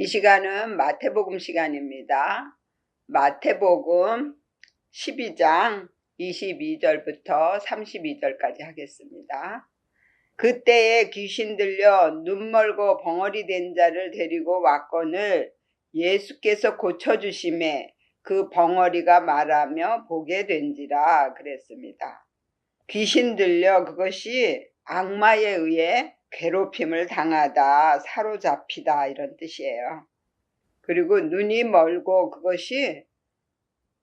이 시간은 마태복음 시간입니다. 마태복음 12장 22절부터 32절까지 하겠습니다. 그때에 귀신 들려 눈 멀고 벙어리 된 자를 데리고 왔거늘 예수께서 고쳐주심에 그 벙어리가 말하며 보게 된지라 그랬습니다. 귀신 들려 그것이 악마에 의해 괴롭힘을 당하다, 사로잡히다 이런 뜻이에요. 그리고 눈이 멀고 그것이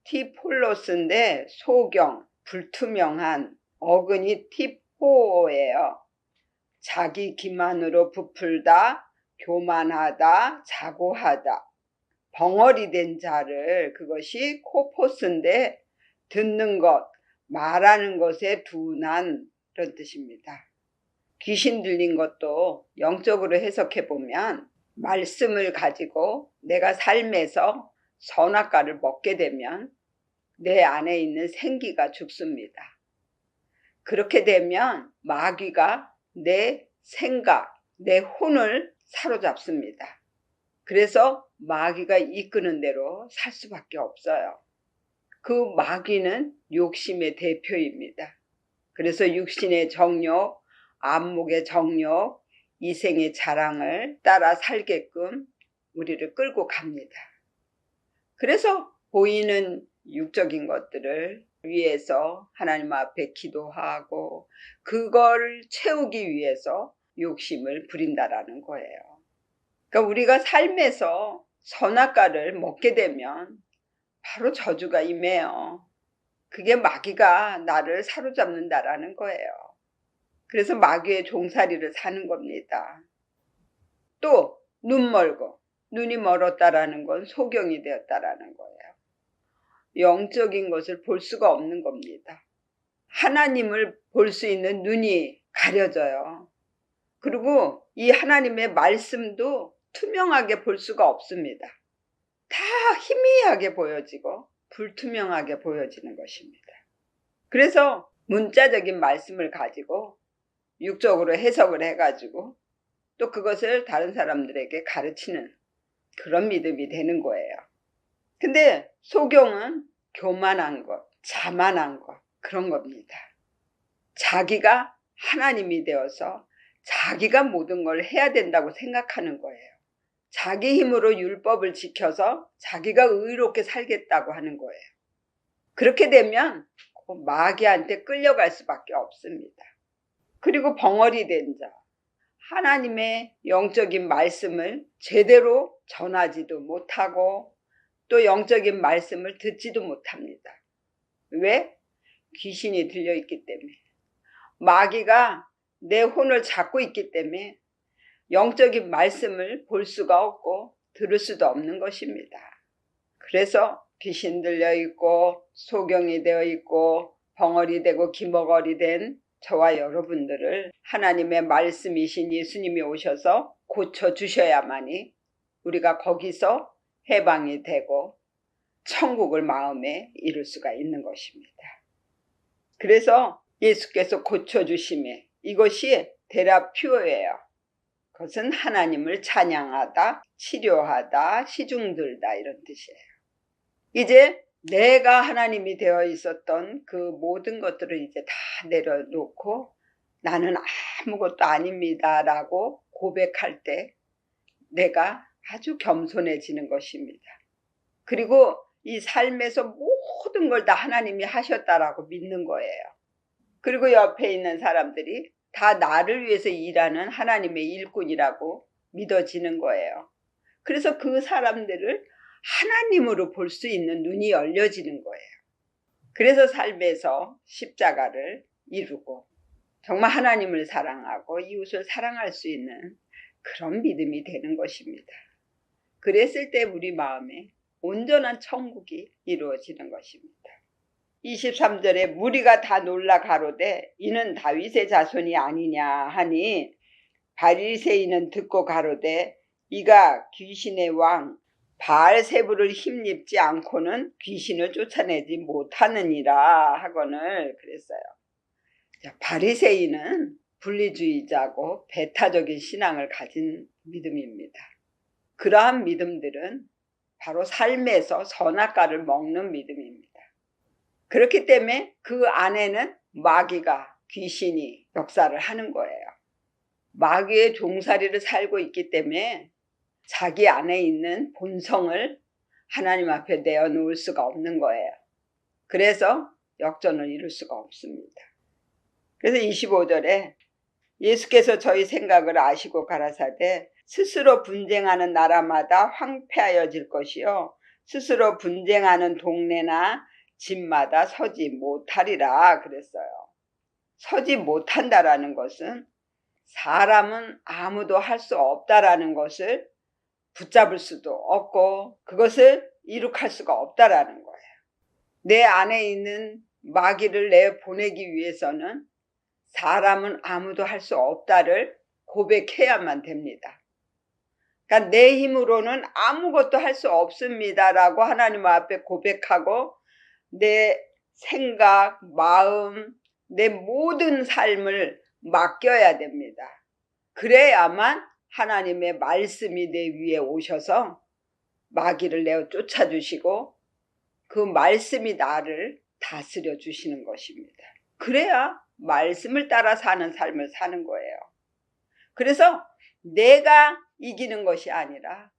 티폴로스인데 소경, 불투명한, 어근이 티포예요. 자기 기만으로 부풀다, 교만하다, 자고하다. 벙어리 된 자를, 그것이 코포스인데 듣는 것, 말하는 것에 둔한 이런 뜻입니다. 귀신 들린 것도 영적으로 해석해 보면 말씀을 가지고 내가 삶에서 선악과를 먹게 되면 내 안에 있는 생기가 죽습니다. 그렇게 되면 마귀가 내 생각, 내 혼을 사로잡습니다. 그래서 마귀가 이끄는 대로 살 수밖에 없어요. 그 마귀는 욕심의 대표입니다. 그래서 육신의 정욕, 안목의 정욕, 이생의 자랑을 따라 살게끔 우리를 끌고 갑니다. 그래서 보이는 육적인 것들을 위해서 하나님 앞에 기도하고 그걸 채우기 위해서 욕심을 부린다라는 거예요. 그러니까 우리가 삶에서 선악과를 먹게 되면 바로 저주가 임해요. 그게 마귀가 나를 사로잡는다라는 거예요. 그래서 마귀의 종살이를 사는 겁니다. 또 눈 멀고, 눈이 멀었다라는 건 소경이 되었다라는 거예요. 영적인 것을 볼 수가 없는 겁니다. 하나님을 볼 수 있는 눈이 가려져요. 그리고 이 하나님의 말씀도 투명하게 볼 수가 없습니다. 다 희미하게 보여지고 불투명하게 보여지는 것입니다. 그래서 문자적인 말씀을 가지고 육적으로 해석을 해가지고 또 그것을 다른 사람들에게 가르치는 그런 믿음이 되는 거예요. 근데 소경은 교만한 것, 자만한 것, 그런 겁니다. 자기가 하나님이 되어서 자기가 모든 걸 해야 된다고 생각하는 거예요. 자기 힘으로 율법을 지켜서 자기가 의롭게 살겠다고 하는 거예요. 그렇게 되면 마귀한테 끌려갈 수밖에 없습니다. 그리고 벙어리 된 자, 하나님의 영적인 말씀을 제대로 전하지도 못하고 또 영적인 말씀을 듣지도 못합니다. 왜? 귀신이 들려있기 때문에. 마귀가 내 혼을 잡고 있기 때문에 영적인 말씀을 볼 수가 없고 들을 수도 없는 것입니다. 그래서 귀신 들려있고 소경이 되어 있고 벙어리 되고 기머거리 된 저와 여러분들을 하나님의 말씀이신 예수님이 오셔서 고쳐주셔야만이 우리가 거기서 해방이 되고 천국을 마음에 이룰 수가 있는 것입니다. 그래서 예수께서 고쳐주심에 이것이 테라피오예요. 그것은 하나님을 찬양하다, 치료하다, 시중들다 이런 뜻이에요. 이제 내가 하나님이 되어 있었던 그 모든 것들을 이제 다 내려놓고 나는 아무것도 아닙니다 라고 고백할 때 내가 아주 겸손해지는 것입니다. 그리고 이 삶에서 모든 걸 다 하나님이 하셨다라고 믿는 거예요. 그리고 옆에 있는 사람들이 다 나를 위해서 일하는 하나님의 일꾼이라고 믿어지는 거예요. 그래서 그 사람들을 하나님으로 볼 수 있는 눈이 열려지는 거예요. 그래서 삶에서 십자가를 이루고 정말 하나님을 사랑하고 이웃을 사랑할 수 있는 그런 믿음이 되는 것입니다. 그랬을 때 우리 마음에 온전한 천국이 이루어지는 것입니다. 23절에 무리가 다 놀라 가로되 이는 다윗의 자손이 아니냐 하니 바리새인은 듣고 가로되 이가 귀신의 왕 바알세불을 힘입지 않고는 귀신을 쫓아내지 못하느니라 하거늘 그랬어요. 바리새인은 분리주의자고 배타적인 신앙을 가진 믿음입니다. 그러한 믿음들은 바로 삶에서 선악과를 먹는 믿음입니다. 그렇기 때문에 그 안에는 마귀가, 귀신이 역사를 하는 거예요. 마귀의 종살이를 살고 있기 때문에 자기 안에 있는 본성을 하나님 앞에 내어놓을 수가 없는 거예요. 그래서 역전을 이룰 수가 없습니다. 그래서 25절에 예수께서 저희 생각을 아시고 가라사대 스스로 분쟁하는 나라마다 황폐하여질 것이요 스스로 분쟁하는 동네나 집마다 서지 못하리라 그랬어요. 서지 못한다라는 것은 사람은 아무도 할 수 없다라는 것을 붙잡을 수도 없고 그것을 이룩할 수가 없다라는 거예요. 내 안에 있는 마귀를 내보내기 위해서는 사람은 아무도 할 수 없다를 고백해야만 됩니다. 그러니까 내 힘으로는 아무것도 할 수 없습니다라고 하나님 앞에 고백하고 내 생각, 마음, 내 모든 삶을 맡겨야 됩니다. 그래야만 하나님의 말씀이 내 위에 오셔서 마귀를 내어 쫓아주시고 그 말씀이 나를 다스려 주시는 것입니다. 그래야 말씀을 따라 사는 삶을 사는 거예요. 그래서 내가 이기는 것이 아니라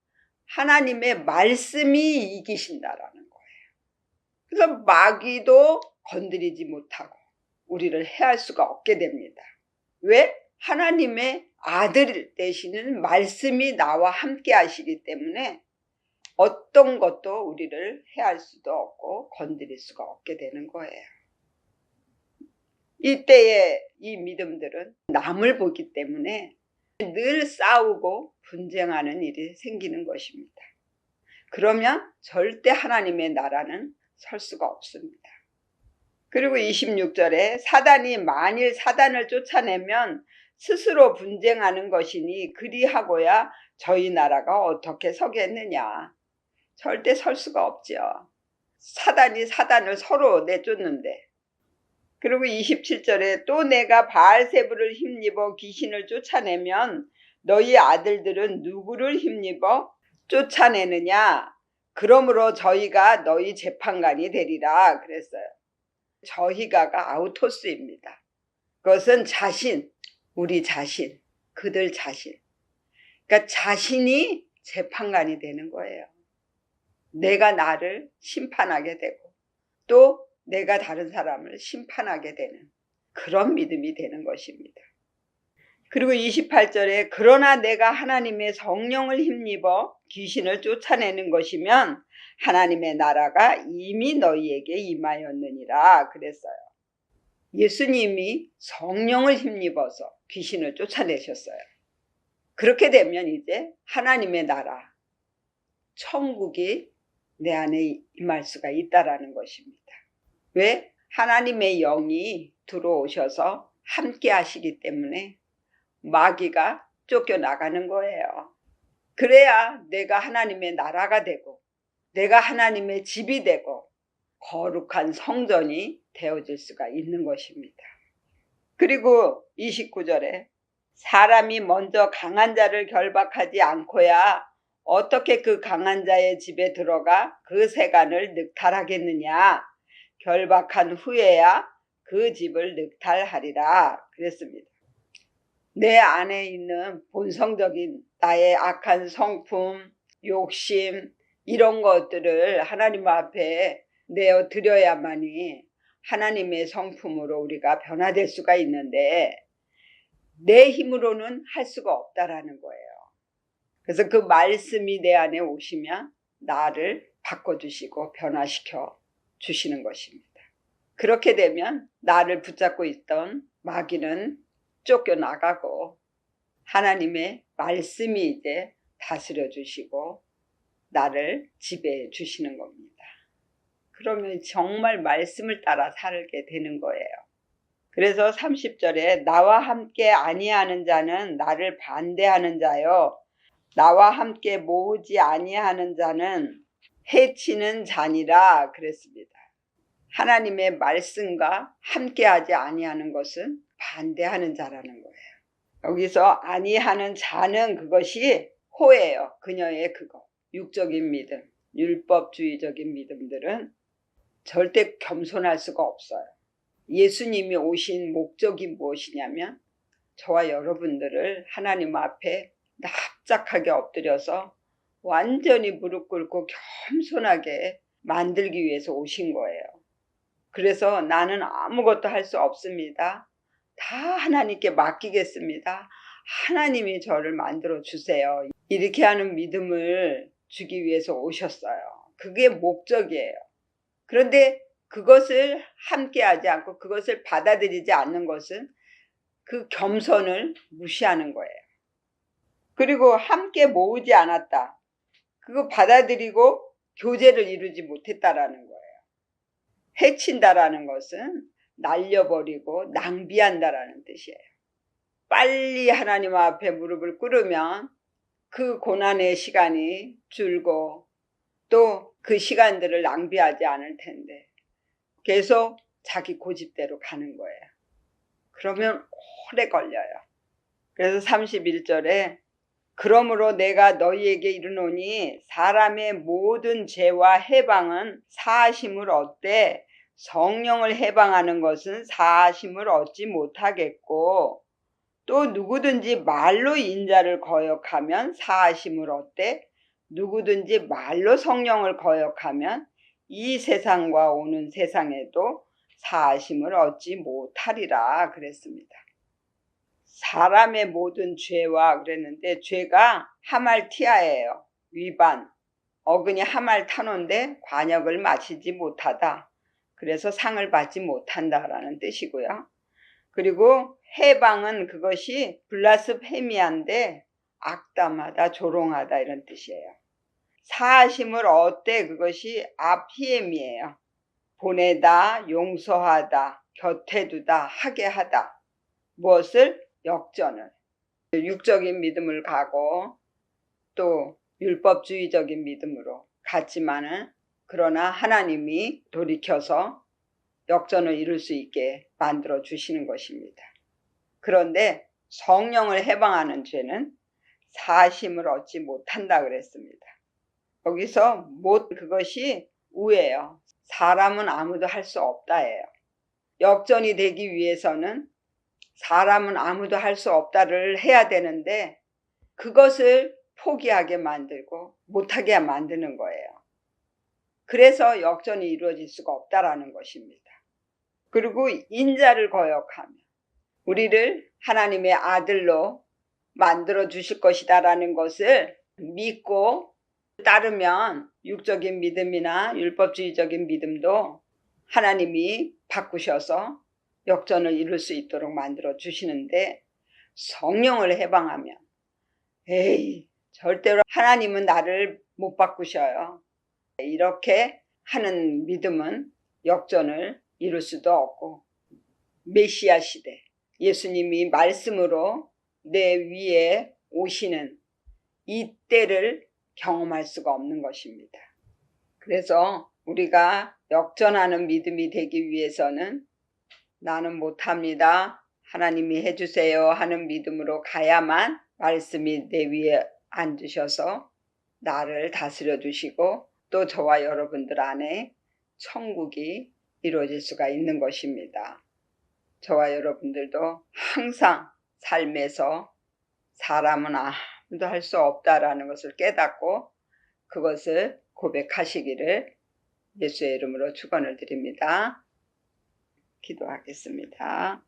하나님의 말씀이 이기신다라는 거예요. 그래서 마귀도 건드리지 못하고 우리를 해할 수가 없게 됩니다. 왜? 하나님의 아들 되시는 말씀이 나와 함께 하시기 때문에 어떤 것도 우리를 해할 수도 없고 건드릴 수가 없게 되는 거예요. 이때의 이 믿음들은 남을 보기 때문에 늘 싸우고 분쟁하는 일이 생기는 것입니다. 그러면 절대 하나님의 나라는 설 수가 없습니다. 그리고 26절에 사단이 만일 사단을 쫓아내면 스스로 분쟁하는 것이니 그리하고야 저희 나라가 어떻게 서겠느냐. 절대 설 수가 없죠. 사단이 사단을 서로 내쫓는데. 그리고 27절에 또 내가 바알세불을 힘입어 귀신을 쫓아내면 너희 아들들은 누구를 힘입어 쫓아내느냐. 그러므로 저희가 너희 재판관이 되리라 그랬어요. 저희가가 아우토스입니다. 그것은 자신, 우리 자신, 그들 자신. 그러니까 자신이 재판관이 되는 거예요. 내가 나를 심판하게 되고 또 내가 다른 사람을 심판하게 되는 그런 믿음이 되는 것입니다. 그리고 28절에 그러나 내가 하나님의 성령을 힘입어 귀신을 쫓아내는 것이면 하나님의 나라가 이미 너희에게 임하였느니라 그랬어요. 예수님이 성령을 힘입어서 귀신을 쫓아내셨어요. 그렇게 되면 이제 하나님의 나라, 천국이 내 안에 임할 수가 있다라는 것입니다. 왜? 하나님의 영이 들어오셔서 함께 하시기 때문에 마귀가 쫓겨나가는 거예요. 그래야 내가 하나님의 나라가 되고 내가 하나님의 집이 되고 거룩한 성전이 되어질 수가 있는 것입니다. 그리고 29절에 사람이 먼저 강한 자를 결박하지 않고야 어떻게 그 강한 자의 집에 들어가 그 세간을 늑탈하겠느냐. 결박한 후에야 그 집을 늑탈하리라 그랬습니다. 내 안에 있는 본성적인 나의 악한 성품, 욕심 이런 것들을 하나님 앞에 내어 드려야만이 하나님의 성품으로 우리가 변화될 수가 있는데 내 힘으로는 할 수가 없다라는 거예요. 그래서 그 말씀이 내 안에 오시면 나를 바꿔주시고 변화시켜 주시는 것입니다. 그렇게 되면 나를 붙잡고 있던 마귀는 쫓겨나가고 하나님의 말씀이 이제 다스려 주시고 나를 지배해 주시는 겁니다. 그러면 정말 말씀을 따라 살게 되는 거예요. 그래서 30절에 나와 함께 아니하는 자는 나를 반대하는 자요 나와 함께 모으지 아니하는 자는 해치는 자니라 그랬습니다. 하나님의 말씀과 함께하지 아니하는 것은 반대하는 자라는 거예요. 여기서 아니하는 자는 그것이 호예요. 그녀의 그거. 육적인 믿음, 율법주의적인 믿음들은 절대 겸손할 수가 없어요. 예수님이 오신 목적이 무엇이냐면 저와 여러분들을 하나님 앞에 납작하게 엎드려서 완전히 무릎 꿇고 겸손하게 만들기 위해서 오신 거예요. 그래서 나는 아무것도 할 수 없습니다. 다 하나님께 맡기겠습니다. 하나님이 저를 만들어 주세요. 이렇게 하는 믿음을 주기 위해서 오셨어요. 그게 목적이에요. 그런데 그것을 함께 하지 않고 그것을 받아들이지 않는 것은 그 겸손을 무시하는 거예요. 그리고 함께 모으지 않았다. 그거 받아들이고 교제를 이루지 못했다라는 거예요. 해친다라는 것은 날려버리고 낭비한다라는 뜻이에요. 빨리 하나님 앞에 무릎을 꿇으면 그 고난의 시간이 줄고 또 그 시간들을 낭비하지 않을 텐데 계속 자기 고집대로 가는 거예요. 그러면 오래 걸려요. 그래서 31절에 그러므로 내가 너희에게 이르노니 사람의 모든 죄와 해방은 사하심을 얻되 성령을 해방하는 것은 사하심을 얻지 못하겠고 또 누구든지 말로 인자를 거역하면 사하심을 얻되 누구든지 말로 성령을 거역하면 이 세상과 오는 세상에도 사하심을 얻지 못하리라 그랬습니다. 사람의 모든 죄와 그랬는데 죄가 하말티아예요. 위반, 어근이 하말타노인데 관역을 마치지 못하다. 그래서 상을 받지 못한다라는 뜻이고요. 그리고 해방은 그것이 블라스페미아인데 악담하다, 조롱하다 이런 뜻이에요. 사하심을 얻되 그것이 아피엠이에요. 보내다, 용서하다, 곁에 두다, 하게 하다. 무엇을? 역전을. 육적인 믿음을 가고 또 율법주의적인 믿음으로 갔지만은 그러나 하나님이 돌이켜서 역전을 이룰 수 있게 만들어 주시는 것입니다. 그런데 성령을 해방하는 죄는 사심을 얻지 못한다 그랬습니다. 여기서 그것이 우예요. 사람은 아무도 할 수 없다예요. 역전이 되기 위해서는 사람은 아무도 할 수 없다를 해야 되는데 그것을 포기하게 만들고 못하게 만드는 거예요. 그래서 역전이 이루어질 수가 없다라는 것입니다. 그리고 인자를 거역하며 우리를 하나님의 아들로 만들어 주실 것이다라는 것을 믿고 따르면 육적인 믿음이나 율법주의적인 믿음도 하나님이 바꾸셔서 역전을 이룰 수 있도록 만들어 주시는데 성령을 해방하면 절대로 하나님은 나를 못 바꾸셔요. 이렇게 하는 믿음은 역전을 이룰 수도 없고 메시아 시대 예수님이 말씀으로 내 위에 오시는 이 때를 경험할 수가 없는 것입니다. 그래서 우리가 역전하는 믿음이 되기 위해서는 나는 못합니다. 하나님이 해주세요 하는 믿음으로 가야만 말씀이 내 위에 앉으셔서 나를 다스려 주시고 또 저와 여러분들 안에 천국이 이루어질 수가 있는 것입니다. 저와 여러분들도 항상 삶에서 사람은 아무도 할 수 없다라는 것을 깨닫고 그것을 고백하시기를 예수의 이름으로 축원을 드립니다. 기도하겠습니다.